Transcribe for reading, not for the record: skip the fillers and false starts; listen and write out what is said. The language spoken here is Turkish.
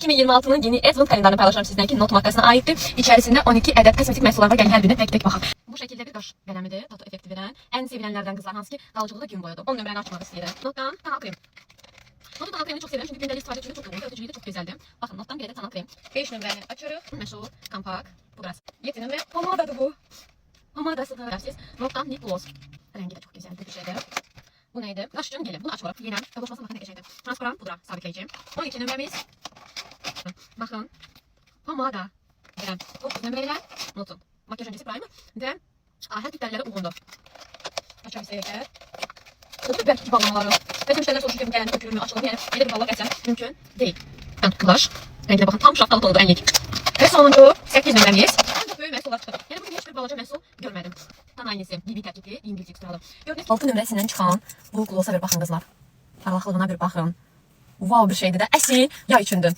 2026'nın yeni Advent kalendarını paylaşıyorum sizden ki not markasına aittir. İçerisinde 12 adet kosmetik məhsullar var. Gəlin hər birinə tek baxaq. Bu şekilde bir qaş qələmidir. Tatu effekti veren. En sevilenlerden kızlar hansı ki qalıcılığı gün boyadı. 10 nömrəni açmaq istəyirəm. Notdan tanal krem. Notu tanal kremini çok seviyorum çünkü gündəlik istifadə üçün çox uyğun, ötücülüyü de çok güzeldi. Bakın notdan bir de tanal krem. 5 nömrəni açıyoruz. Məşhur, kompakt, pudras. 7 nömrə pomadadır bu. Pomadasıdır. Siz notdan lip gloss. Rengi de çok güzel bir şeydir. Bu neydi? Qaş üçün geli. Bunu açıyorum. Yenəm. Boşmasına bakın ne geçeydi. Transparan pudra sabitleyici. 12 nömrəmiz. Bakın. Pomada. Verəm. 9 nömrəylə notun. Makyaj öncesi primer. Və hər tiplərlərə uyğundur. Açar bir seyirlər. Burada bəlkə ki bağlamaları. Bəzi müştərilər soruşur ki, gələni öpürümü, açılır. Yəni, elə bir bağlar qəsən mümkün deyil. Mən blush. Rənginə baxın. Tam şaftalı tonudur rəngi. Və sonuncu 8 nömrəmiz. Ancaq böyük məhsullar çıxır. Yəni, bugün heç bir balaca məhsul görmədim. Tanaynisi, BB tərkibli, 21 teksturalı. Gördünüz 6 nömrəsindən çıxan bu glossa bir baxın qızlar. Parlaqlığına bir baxın. Wow bir şeydir də. Əsil yay üçündür.